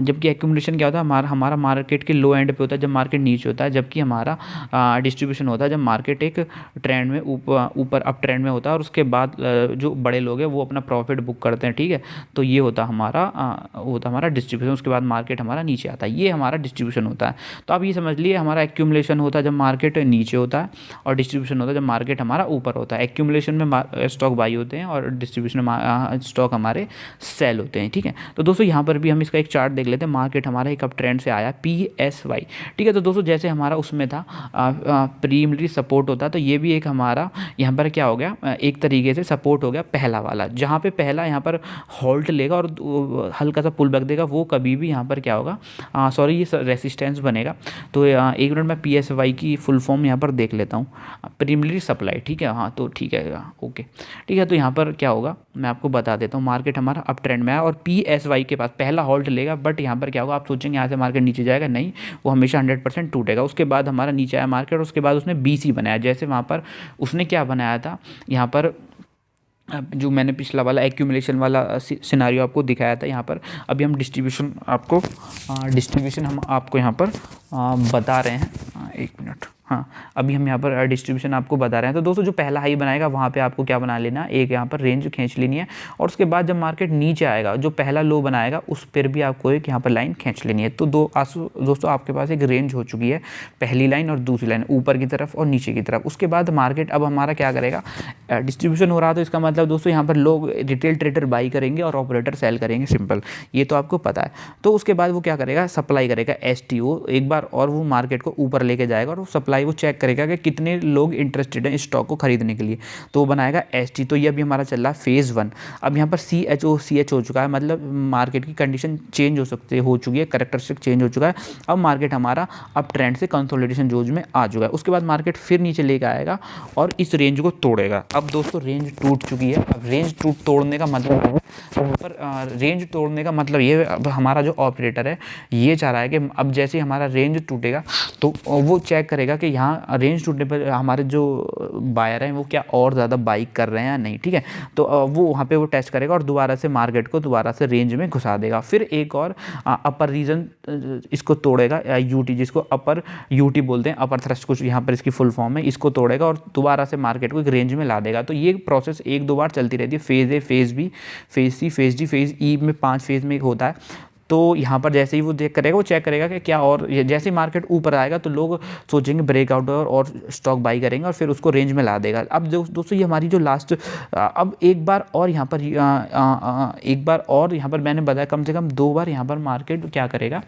जबकि एक्यूमुलेशन क्या होता है, हमारा मार्केट के लो एंड पे होता है जब मार्केट नीचे होता है, जबकि हमारा डिस्ट्रीब्यूशन होता है जब मार्केट एक ट्रेंड में ऊपर अप ट्रेंड में होता है, और उसके बाद जो बड़े लोग हैं वो अपना प्रॉफिट बुक करते हैं, ठीक है। तो ये होता हमारा डिस्ट्रीब्यूशन। उसके बाद मार्केट हमारा नीचे आता है, ये हमारा डिस्ट्रीब्यूशन होता है। तो आप ये समझ लिए हमारा एक्यूमुलेशन होता है जब मार्केट नीचे होता है, और डिस्ट्रीब्यूशन होता है जब मार्केट हमारा ऊपर होता है। एक्यूमुलेशन में स्टॉक बाई होते हैं और डिस्ट्रीब्यूशन में स्टॉक हमारे सेल होते हैं, ठीक है। तो दोस्तों यहाँ पर भी हम इसका एक चार्ट देख लेते हैं। मार्केट हमारा एक अप ट्रेंड से आया PSY, ठीक है। तो दोस्तों जैसे हमारा उसमें था प्रीलिमिनरी सपोर्ट होता है, तो ये भी एक हमारा यहाँ पर क्या हो गया, एक तरीके से सपोर्ट हो गया पहला वाला, जहाँ पे पहला यहाँ पर होल्ड लेगा और हल्का सा पुल बैक देगा, वो कभी भी यहाँ पर क्या होगा, ये रेसिस्टेंस बनेगा। तो 1 मिनट में PSY की फुल फॉर्म यहाँ पर देख लेता हूँ, प्रीलिमिनरी सप्लाई, ठीक है। हाँ तो ठीक है, ओके, ठीक है। तो यहाँ पर क्या होगा मैं आपको बता देता हूँ। मार्केट हमारा अप ट्रेंड में आया और PSY के पास पहला होल्ड लेगा, बट यहाँ पर क्या होगा, आप सोचेंगे यहाँ से मार्केट नीचे जाएगा, नहीं, वो हमेशा 100% टूटेगा। उसके बाद हमारा नीचे आया मार्केट, उसके बाद उसने BC बनाया, जैसे वहाँ पर उसने क्या बनाया था, यहाँ पर जो मैंने पिछला वाला एक्यूमुलेशन वाला सिनारियो आपको दिखाया था। यहाँ पर अभी हम डिस्ट्रीब्यूशन हम आपको यहाँ पर बता रहे हैं। 1 मिनट, हाँ, अभी हम यहाँ पर डिस्ट्रीब्यूशन आपको बता रहे हैं। तो दोस्तों जो पहला हाई बनाएगा वहाँ पे आपको क्या बना लेना, एक यहाँ पर रेंज खींच लेनी है, और उसके बाद जब मार्केट नीचे आएगा जो पहला लो बनाएगा उस पर भी आपको एक यहाँ पर लाइन खींच लेनी है। तो दोस्तों आपके पास एक रेंज हो चुकी है, पहली लाइन और दूसरी लाइन ऊपर की तरफ और नीचे की तरफ। उसके बाद मार्केट अब हमारा क्या करेगा, डिस्ट्रीब्यूशन हो रहा है, तो इसका मतलब दोस्तों यहाँ पर लोग रिटेल ट्रेडर बाई करेंगे और ऑपरेटर सेल करेंगे, सिंपल, ये तो आपको पता है। तो उसके बाद वो क्या करेगा, सप्लाई करेगा STO एक बार, और वो मार्केट को ऊपर लेके जाएगा और वो सप्लाई सप्लाई वो चेक करेगा कि कितने लोग इंटरेस्टेड हैं इस स्टॉक को खरीदने के लिए, तो वो बनाएगा ST। तो ये अभी हमारा चल रहा है फेज़ 1। अब यहाँ पर CH हो चुका है, मतलब मार्केट की कंडीशन चेंज हो चुकी है, कैरेक्टरिस्टिक चेंज हो चुका है। अब मार्केट हमारा अप ट्रेंड से कंसोलिडेशन जोन में आ चुका है। उसके बाद मार्केट फिर नीचे लेकर आएगा और इस रेंज को तोड़ेगा। अब दोस्तों रेंज टूट चुकी है। अब रेंज तोड़ने का मतलब है, ऊपर रेंज तोड़ने का मतलब ये, अब हमारा जो ऑपरेटर है ये चाह रहा है कि अब जैसे हमारा रेंज टूटेगा तो वो चेक करेगा कि यहाँ रेंज टूटने पर हमारे जो बायर हैं वो क्या और ज़्यादा बाई कर रहे हैं या नहीं, ठीक है। तो वो वहाँ पे वो टेस्ट करेगा और दोबारा से मार्केट को दोबारा से रेंज में घुसा देगा। फिर एक और अपर रीजन इसको तोड़ेगा, UT जिसको अपर UT बोलते हैं, अपर थ्रस्ट कुछ यहाँ पर इसकी फुल फॉर्म है, इसको तोड़ेगा और दोबारा से मार्केट को एक रेंज में ला देगा। तो ये प्रोसेस 1-2 बार चलती रहती है। Phase A, phase B, phase C, phase D, phase E में 5 फेज़ में एक होता है। तो यहाँ पर जैसे ही वो वो चेक करेगा कि क्या, और जैसे ही मार्केट ऊपर आएगा तो लोग सोचेंगे ब्रेकआउट और स्टॉक बाई करेंगे और फिर उसको रेंज में ला देगा। अब दोस्तों ये हमारी जो लास्ट, अब एक बार और यहाँ पर मैंने बताया कम से कम 2 बार यहाँ पर मार्केट क्या करेगा,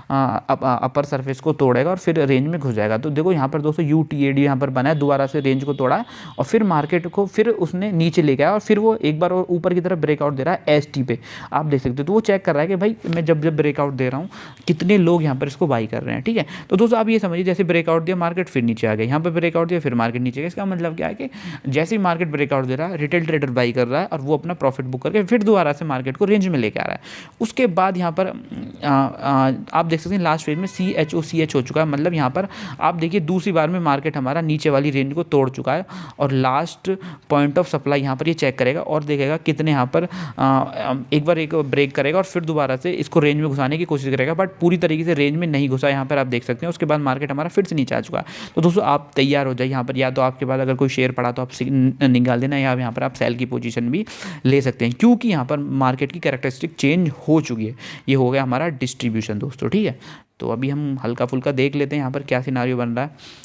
अपर सरफेस को तोड़ेगा और फिर रेंज में घुस जाएगा। तो देखो यहाँ पर दोस्तों UTAD यहाँ पर बना है, दोबारा से रेंज को तोड़ा है और फिर मार्केट को फिर उसने नीचे ले गया और फिर वो एक बार और ऊपर की तरफ ब्रेकआउट दे रहा है ST पे, आप देख सकते हो। तो वो चेक कर रहा है कि भाई मैं जब ब्रेकआउट दे रहा हूँ कितने लोग यहाँ पर इसको बाई कर रहे हैं, ठीक है। तो दोस्तों आप ये समझिए, जैसे ब्रेकआउट दिया मार्केट फिर नीचे आ गया, यहाँ पर ब्रेकआउट दिया फिर मार्केट नीचे गया। इसका मतलब क्या है कि जैसे ही मार्केट ब्रेकआउट दे रहा है रिटेल ट्रेडर बाई कर रहा है और वो अपना प्रॉफिट बुक करके फिर दोबारा से मार्केट को रेंज में लेके आ रहा है। उसके बाद यहाँ पर आप देख सकते हैं लास्ट फेज में CH हो चुका है, मतलब यहाँ पर आप देखिए दूसरी बार में मार्केट हमारा नीचे वाली रेंज को तोड़ चुका है और लास्ट पॉइंट ऑफ सप्लाई यहाँ पर ये चेक करेगा और देखेगा कितने यहाँ पर एक बार ब्रेक करेगा और फिर दोबारा से इसको रेंज में घुसाने की कोशिश करेगा, बट पूरी तरीके से रेंज में नहीं घुसा, यहाँ पर आप देख सकते हैं। उसके बाद मार्केट हमारा फिर से नीचे आ चुका है। तो दोस्तों आप तैयार हो जाए यहाँ पर, या तो आपके पास अगर कोई शेयर पड़ा तो आप निकाल देना, या यहाँ पर आप सेल की पोजीशन भी ले सकते हैं, क्योंकि यहाँ पर मार्केट की कैरेक्टरिस्टिक चेंज हो चुकी है। ये हो गया हमारा डिस्ट्रीब्यूशन दोस्तों, ठीक है। तो अभी हम हल्का फुल्का देख लेते हैं यहाँ पर क्या सिनारियो बन रहा है,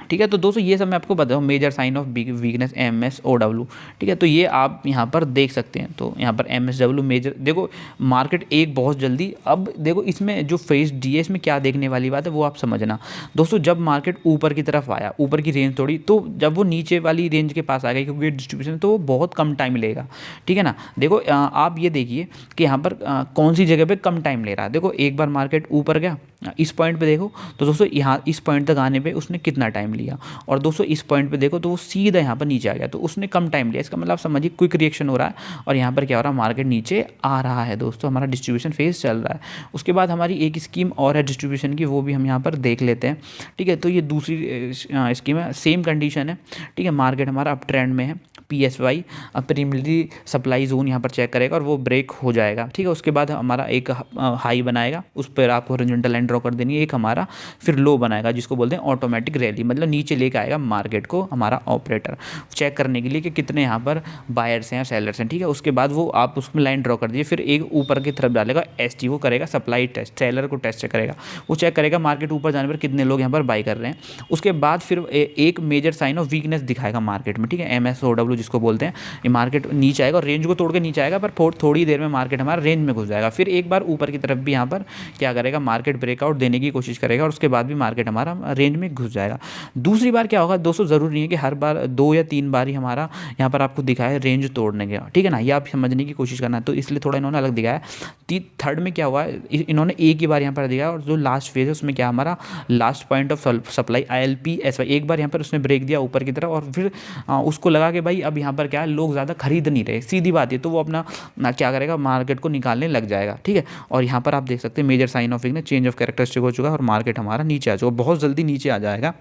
ठीक है। तो दोस्तों ये सब मैं आपको बताऊँ, major sign of weakness MSOW, ठीक है। तो ये आप यहाँ पर देख सकते हैं। तो यहाँ पर MSW मेजर, देखो मार्केट एक बहुत जल्दी, अब देखो इसमें जो फेज D है इसमें क्या देखने वाली बात है वो आप समझना दोस्तों। जब मार्केट ऊपर की तरफ आया, ऊपर की रेंज तोड़ी, तो जब वो नीचे वाली रेंज के पास आ गई क्योंकि डिस्ट्रीब्यूशन, तो वो बहुत कम टाइम लेगा, ठीक है ना। देखो आप ये देखिए कि यहाँ पर कौन सी जगह पर कम टाइम ले रहा है। देखो एक बार मार्केट ऊपर गया, इस पॉइंट पे देखो तो दोस्तों यहाँ इस पॉइंट तक आने पे उसने कितना टाइम लिया, और दोस्तों इस पॉइंट पे देखो तो वो सीधा यहाँ पर नीचे आ गया, तो उसने कम टाइम लिया। इसका मतलब आप समझिए क्विक रिएक्शन हो रहा है और यहाँ पर क्या हो रहा है, मार्केट नीचे आ रहा है दोस्तों, हमारा डिस्ट्रीब्यूशन फेज चल रहा है। उसके बाद हमारी एक स्कीम और है डिस्ट्रीब्यूशन की, वो भी हम यहाँ पर देख लेते हैं, ठीक है। तो ये दूसरी स्कीम है, सेम कंडीशन है, ठीक है। मार्केट हमारा अप ट्रेंड में है, PSY प्रीमियरली सप्लाई जोन यहाँ पर चेक करेगा और वो ब्रेक हो जाएगा, ठीक है। उसके बाद हमारा एक हाई बनाएगा, उस पर आपको हॉरिजॉन्टल लाइन ड्रॉ कर देनी है, एक हमारा फिर लो बनाएगा जिसको बोलते हैं ऑटोमेटिक रैली, मतलब नीचे लेके आएगा मार्केट को हमारा ऑपरेटर चेक करने के लिए कि कितने यहाँ पर बायर्स हैं या सेलर्स हैं, ठीक है। उसके बाद वो आप उसमें लाइन ड्रॉ कर दीजिए, फिर एक ऊपर की तरफ डालेगा ST, वो करेगा सप्लाई टेस्ट, सेलर को टेस्ट करेगा, वो चेक करेगा मार्केट ऊपर जाने पर कितने लोग यहाँ पर बाई कर रहे हैं। उसके बाद फिर एक मेजर साइन ऑफ वीकनेस दिखाएगा मार्केट में, ठीक है, MSOW जिसको बोलते हैं। ये मार्केट नीचे आएगा और रेंज को तोड़ के नीचे आएगा, पर थोड़ी देर में मार्केट हमारा रेंज में घुस जाएगा। फिर एक बार ऊपर की तरफ भी यहाँ पर क्या करेगा, मार्केट ब्रेकआउट देने की कोशिश करेगा और उसके बाद भी मार्केट हमारा रेंज में घुस जाएगा। दूसरी बार क्या होगा दोस्तों, ज़रूरी नहीं है कि हर बार 2 या 3 बार ही हमारा यहाँ पर आपको दिखाया है रेंज तोड़ने का, ठीक है ना, ये आप समझने की कोशिश करना है। तो इसलिए थोड़ा इन्होंने अलग दिखाया है। थर्ड में क्या हुआ है, इन्होंने एक ही बार यहाँ पर दिखाया, और जो लास्ट फेज है उसमें क्या हमारा last point of supply ILPSY, एक बार यहाँ पर उसने ब्रेक दिया ऊपर की तरफ और फिर उसको लगा कि भाई अब यहाँ पर क्या है, लोग ज़्यादा खरीद नहीं रहे, सीधी बात है। तो वो अपना क्या करेगा, मार्केट को निकालने लग जाएगा, ठीक है। और यहाँ पर आप देख सकते हैं major sign of weakness, change of characteristic हो चुका है और मार्केट हमारा नीचे आ चुका, बहुत जल्दी नीचे आ जाएगा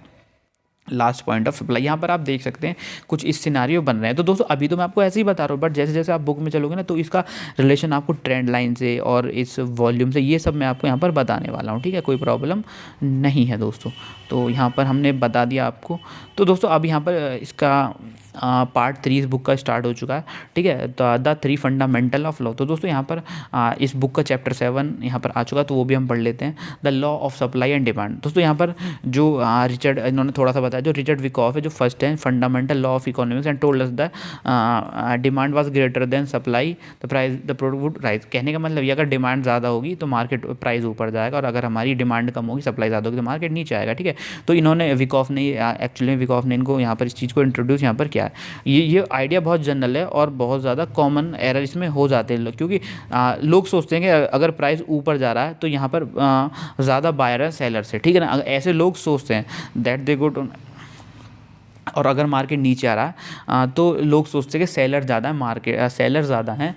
लास्ट पॉइंट ऑफ सप्लाई। यहाँ पर आप देख सकते हैं कुछ इस सिनारियो बन रहे हैं। तो दोस्तों अभी तो मैं आपको ऐसे ही बता रहा हूँ, बट जैसे जैसे आप बुक में चलोगे ना तो इसका रिलेशन आपको ट्रेंड लाइन से और इस वॉल्यूम से, ये सब मैं आपको यहाँ पर बताने वाला हूँ, ठीक है, कोई प्रॉब्लम नहीं है दोस्तों। तो यहाँ पर हमने बता दिया आपको। तो दोस्तों अब यहाँ पर इसका पार्ट 3 इस बुक का स्टार्ट हो चुका है, ठीक है। तो द 3 फंडामेंटल ऑफ लॉ, तो दोस्तों यहाँ पर इस बुक का चैप्टर 7 यहाँ पर आ चुका है, तो वो भी हम पढ़ लेते हैं। The law of supply and demand, दोस्तों यहाँ पर जो रिचर्ड, इन्होंने थोड़ा सा बताया, जो रिचर्ड विकॉफ है, जो फर्स्ट है fundamental law of economics and told us the demand was greater than supply the price the product would rise. कहने का मतलब ये, अगर डिमांड ज़्यादा होगी तो मार्केट प्राइस ऊपर जाएगा, और अगर हमारी डिमांड कम होगी, सप्लाई ज़्यादा होगी, तो मार्केट नीचे आएगा, ठीक है। तो इन्होंने विकॉफ ने एक्चुअली विकॉफ ने इनको यहाँ पर इस चीज़ को इंट्रोड्यूस यहाँ पर किया है। ये आइडिया बहुत जनरल है और बहुत ज़्यादा कॉमन एरर इसमें हो जाते हैं क्योंकि लोग सोचते हैं कि अगर प्राइस ऊपर जा रहा है तो यहाँ पर ज़्यादा बायर है सेलर से, ठीक है ना, ऐसे लोग सोचते हैं दैट दे गो टू। और अगर मार्केट नीचे आ रहा है तो लोग सोचते हैं कि सेलर ज़्यादा है, मार्केट सेलर ज़्यादा है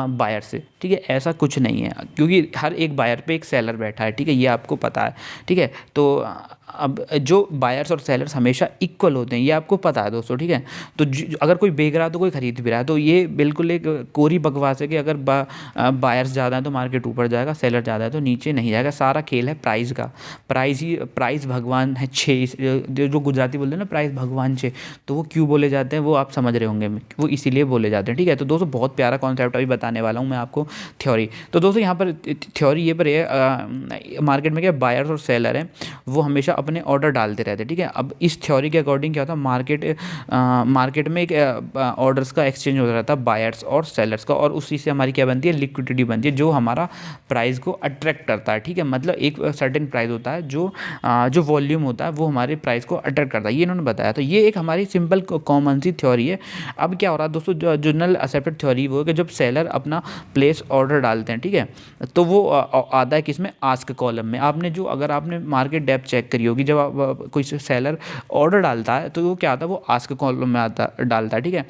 बायर से, ठीक है। ऐसा कुछ नहीं है, क्योंकि हर एक बायर पे एक सेलर बैठा है, ठीक है, ये आपको पता है, ठीक है। तो अब जो बायर्स और सेलर्स हमेशा इक्वल होते हैं, ये आपको पता है दोस्तों, ठीक है। तो अगर कोई बेच रहा है तो कोई खरीद भी रहा है, तो ये बिल्कुल एक कोरी बकवास है कि अगर बायर्स ज़्यादा है तो मार्केट ऊपर जाएगा, सेलर ज़्यादा है तो नीचे नहीं जाएगा। सारा खेल है प्राइस का। प्राइस भगवान है छे, जो गुजराती बोलते हैं ना, प्राइस भगवान छे, तो वो क्यों बोले जाते हैं वो आप समझ रहे होंगे, वो इसीलिए बोले जाते हैं, ठीक है। तो दोस्तों बहुत प्यारा कॉन्सेप्ट अभी बताने वाला हूँ मैं आपको, थ्योरी। तो दोस्तों यहाँ पर थ्योरी ये पर है, मार्केट में क्या बायर्स और सेलर हैं वो हमेशा अपने ऑर्डर डालते रहते हैं, ठीक है। अब इस थ्योरी के अकॉर्डिंग क्या होता है, मार्केट में एक ऑर्डर्स का एक्सचेंज होता रहता है बायर्स और सेलर्स का, और उसी से हमारी क्या बनती है, लिक्विडिटी बनती है, जो हमारा प्राइस को अट्रैक्ट करता है, ठीक है। मतलब एक सर्टेन प्राइस होता है, जो वॉल्यूम होता है वो हमारे प्राइस को अट्रैक्ट करता है, ये इन्होंने बताया। तो ये एक हमारी सिंपल कॉमन सी थ्योरी है। अब क्या हो रहा है दोस्तों, जो जनरल एक्सेप्टेड थ्योरी वो है कि जब सेलर अपना प्लेस ऑर्डर डालते हैं, ठीक है, तो वो आता है किसमें, आस्क कॉलम में। अगर आपने मार्केट डेप्थ चेक करी होगी, जब कोई सेलर ऑर्डर डालता है तो वो क्या आता है, वो आस्क कॉलम में डालता है, ठीक है।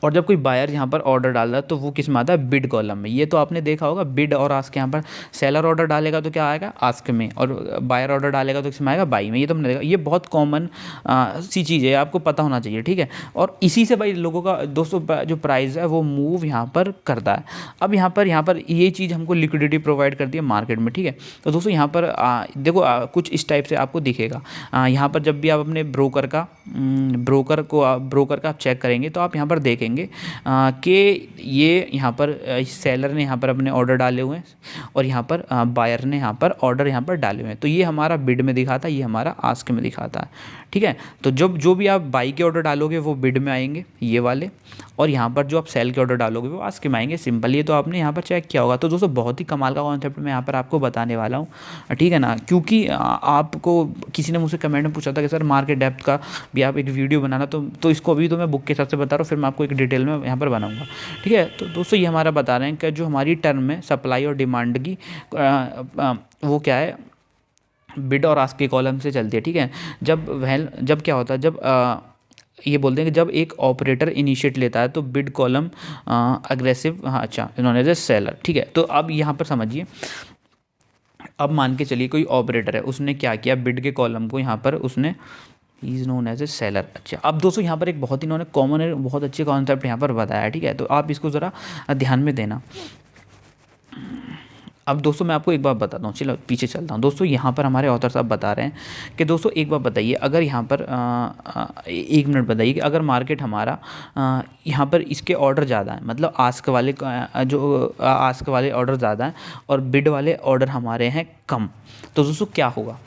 और जब कोई बायर यहाँ पर ऑर्डर डालता है तो वो किस में आता है, बिड कॉलम में। ये तो आपने देखा होगा, बिड और आस्क, यहाँ पर सेलर ऑर्डर डालेगा तो क्या आएगा, आस्क में, और बायर ऑर्डर डालेगा तो किस में आएगा, बाई में। ये तो हमने देखा, ये बहुत कॉमन सी चीज़ है, आपको पता होना चाहिए, ठीक है। और इसी से भाई लोगों का दोस्तों जो प्राइस है वो मूव यहाँ पर करता है। अब यहाँ पर ये चीज़ हमको लिक्विडिटी प्रोवाइड करती है मार्केट में, ठीक है। तो दोस्तों यहाँ पर देखो कुछ इस टाइप से आपको दिखेगा। यहाँ पर जब भी आप अपने ब्रोकर का आप चेक करेंगे तो आप यहाँ पर देखेंगे कि ये यहाँ पर सेलर ने यहाँ पर अपने ऑर्डर डाले हुए हैं, और यहाँ पर बायर ने यहाँ पर ऑर्डर यहाँ पर डाले हुए हैं। तो ये हमारा बिड में दिखाता है, ये हमारा आस्क में दिखाता है, ठीक है। तो जो भी आप बाई के ऑर्डर डालोगे वो बिड में आएंगे, ये वाले, और यहाँ पर जो आप सेल के ऑर्डर डालोगे वो आस्क में आएंगे। सिंपल, ये तो आपने यहाँ पर चेक किया होगा। तो दोस्तों बहुत ही कमाल का कॉन्सेप्ट मैं यहाँ पर आपको बताने वाला हूँ, ठीक है ना। क्योंकि आपको किसी ने मुझसे कमेंट में पूछा था कि सर मार्केट डेप्थ का भी आप एक वीडियो बनाना, तो इसको अभी तो मैं बुक के हिसाब से बता रहा हूँ, फिर मैं आपको एक डिटेल में यहाँ पर बनाऊंगा, ठीक है। तो दोस्तों ये हमारा बता रहे हैं कि जो हमारी टर्म है सप्लाई और डिमांड की, वो क्या है, बिड और आस्क के कॉलम से चलती है, ठीक है। जब क्या होता है, जब ये बोलते हैं कि जब एक ऑपरेटर इनिशिएट लेता है तो बिड कॉलम अग्रेसिव, हाँ अच्छा, इन्होंने दे सेलर, ठीक है। तो अब यहाँ पर समझिए, अब मान के चलिए कोई ऑपरेटर है, उसने क्या किया, बिड के कॉलम को यहाँ पर उसने is known as a seller. अच्छा, अब दोस्तों यहाँ पर एक बहुत ही इन्होंने कॉमन है, बहुत अच्छे कॉन्सेप्ट यहाँ पर बताया, ठीक है। तो आप इसको ज़रा ध्यान में देना। अब दोस्तों मैं आपको एक बात बताता हूँ, चलो पीछे चलता हूँ। दोस्तों यहाँ पर हमारे ऑथर साहब बता रहे हैं कि दोस्तों एक बात बताइए, अगर यहाँ पर एक मिनट बताइए कि अगर मार्केट हमारा यहाँ पर इसके ऑर्डर ज़्यादा है, मतलब आस्क वाले ऑर्डर ज़्यादा हैं और बिड वाले ऑर्डर हमारे हैं कम, तो दोस्तों क्या होगा,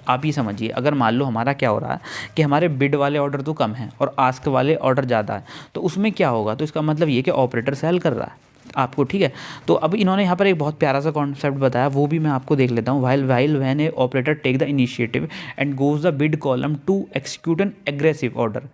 आप ये समझिए। अगर मान लो हमारा क्या हो रहा है कि हमारे बिड वाले ऑर्डर तो कम हैं और आस्क वाले ऑर्डर ज़्यादा है, तो उसमें क्या होगा, तो इसका मतलब ये कि ऑपरेटर सेल कर रहा है आपको, ठीक है। तो अब इन्होंने यहाँ पर एक बहुत प्यारा सा कॉन्सेप्ट बताया, वो भी मैं आपको देख लेता हूँ। While when a operator take the initiative and goes the bid column to execute an aggressive order,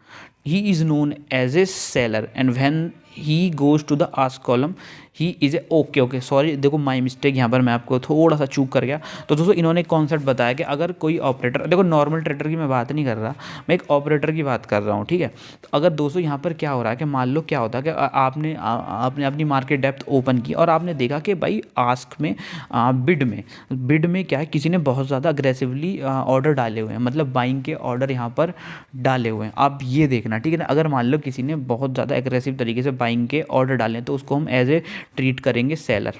he is known as a seller, and when he goes to the ask column he is a okay sorry, देखो my mistake, यहाँ पर मैं आपको थोड़ा सा चूक कर गया। तो दोस्तों इन्होंने कॉन्सेप्ट बताया कि अगर कोई ऑपरेटर, देखो नॉर्मल ट्रेडर की मैं बात नहीं कर रहा, मैं एक ऑपरेटर की बात कर रहा हूँ, ठीक है। तो अगर दोस्तों यहाँ पर क्या हो रहा है कि मान लो क्या होता है कि आपने अपनी मार्केट डेप्थ ओपन की और आपने देखा कि भाई आस्क में बिड में क्या है, किसी ने बहुत ज़्यादा अग्रेसिवली ऑर्डर डाले हुए हैं, मतलब बाइंग के ऑर्डर यहाँ पर डाले हुए हैं। आप ये देखना, ठीक है ना। अगर मान लो किसी ने बहुत ज़्यादा एग्रेसिव तरीके से बाइंग के ऑर्डर डाले हैं तो उसको हम एज ए ट्रीट करेंगे सेलर,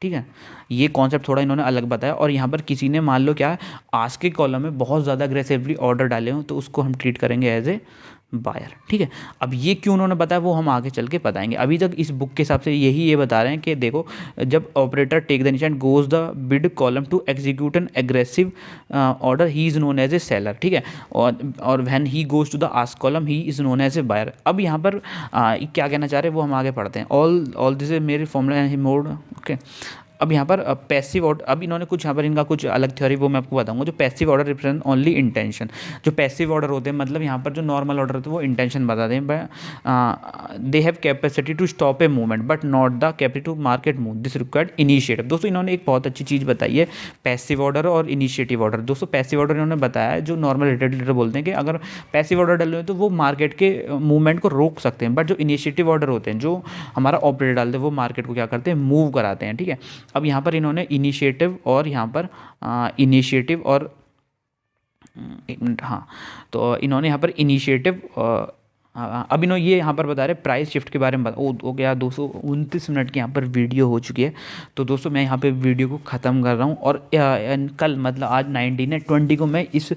ठीक है। ये कॉन्सेप्ट थोड़ा इन्होंने अलग बताया। और यहाँ पर किसी ने मान लो क्या है, आस्क के कॉलम में बहुत ज़्यादा अग्रेसिवली ऑर्डर डाले हों तो उसको हम ट्रीट करेंगे एज ए बायर। ठीक है, अब ये क्यों उन्होंने बताया वो हम आगे चल के बताएंगे। अभी तक इस बुक के हिसाब से ये बता रहे हैं कि देखो, जब operator take the initiative goes the bid column to execute an aggressive order, he is known as a seller. ठीक है, और when he goes to the ask column he is known as a buyer. अब यहाँ पर क्या कहना चाह रहे हैं वो हम आगे पढ़ते हैं। ऑल दिस इज मेरी फॉर्मूला मोड। ओके, अब यहाँ पर पैसिव ऑर्डर, अब इन्होंने कुछ यहाँ पर इनका कुछ अलग थ्योरी वो मैं आपको बताऊंगा। जो passive order represent only intention, जो पैसिव ऑर्डर होते हैं मतलब यहाँ पर जो नॉर्मल ऑर्डर होते हैं वो इंटेंशन बताते हैं। They have capacity to stop a movement but not the capacity to market move, this required initiative. दोस्तों इन्होंने एक बहुत अच्छी चीज़ बताई है, पैसिव ऑर्डर और इनिशिएटिव ऑर्डर। दोस्तों पैसिव ऑर्डर इन्होंने बताया है, जो नॉर्मल रिटेलर बोलते हैं कि अगर पैसिव ऑर्डर डाले तो वो मार्केट के मूवमेंट को रोक सकते हैं, बट जो इनिशिएटिव ऑर्डर होते हैं, जो हमारा ऑपरेटर डालते हैं, वो मार्केट को क्या करते हैं, मूव कराते हैं। ठीक है, अब यहाँ पर इन्होंने इनिशिएटिव और यहाँ पर इनिशिएटिव और एक मिनट, हाँ, तो इन्होंने यहाँ पर इनिशिएटिव अब इन्होंने ये यहाँ पर बता रहे प्राइस शिफ्ट के बारे में हो गया। 229 मिनट की यहाँ पर वीडियो हो चुकी है। तो दोस्तों मैं यहाँ पे वीडियो को ख़त्म कर रहा हूँ और कल मतलब आज 19 है, 20 को मैं इस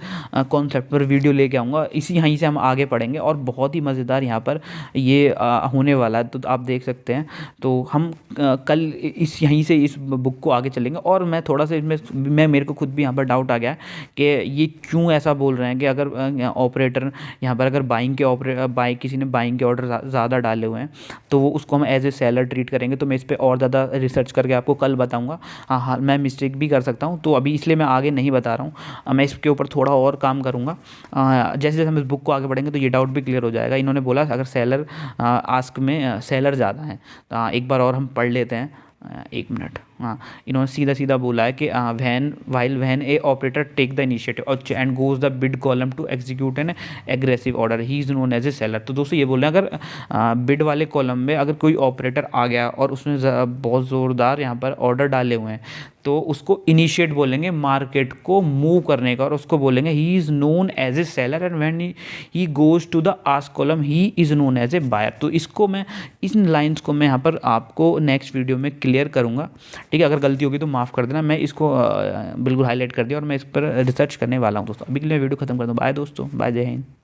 कॉन्सेप्ट पर वीडियो लेके आऊँगा। इसी यहीं से हम आगे पढ़ेंगे और बहुत ही मज़ेदार यहाँ पर ये होने वाला है, तो आप देख सकते हैं। तो हम कल यहीं से इस बुक को आगे चलेंगे। और मैं थोड़ा सा इसमें मेरे को खुद भी यहाँ पर डाउट आ गया कि ये क्यों ऐसा बोल रहे हैं कि अगर ऑपरेटर यहाँ पर अगर किसी ने बाइंग के ऑर्डर ज़्यादा डाले हुए हैं तो वो उसको हम एज ए सेलर ट्रीट करेंगे। तो मैं इस पर और ज़्यादा रिसर्च करके आपको कल बताऊंगा। हाँ, मैं मिस्टेक भी कर सकता हूँ, तो अभी इसलिए मैं आगे नहीं बता रहा हूँ। मैं इसके ऊपर थोड़ा और काम करूँगा। जैसे जैसे हम इस बुक को आगे बढ़ेंगे तो ये डाउट भी क्लियर हो जाएगा। इन्होंने बोला अगर सेलर आस्क में सेलर ज़्यादा है, तो एक बार और हम पढ़ लेते हैं। एक मिनट, हाँ, इन्होंने सीधा सीधा बोला है कि when a operator take the initiative and goes the bid column to execute an aggressive order, he is known as a seller. तो दोस्तों ये बोल रहे हैं अगर बिड वाले कॉलम में अगर कोई ऑपरेटर आ गया और उसने बहुत ज़ोरदार यहाँ पर ऑर्डर डाले हुए हैं तो उसको इनिशिएट बोलेंगे मार्केट को मूव करने का, और उसको बोलेंगे he is known as a seller. And when he goes to the ask column he is known as a buyer. तो इसको मैं इन लाइन्स को मैं यहाँ पर आपको नेक्स्ट वीडियो में क्लियर करूँगा। ठीक है, अगर गलती होगी तो माफ़ कर देना। मैं इसको बिल्कुल हाईलाइट कर दिया और मैं इस पर रिसर्च करने वाला हूँ दोस्तों। अभी के लिए वीडियो खत्म कर दूँ। बाय दोस्तों, बाय, जय हिंद।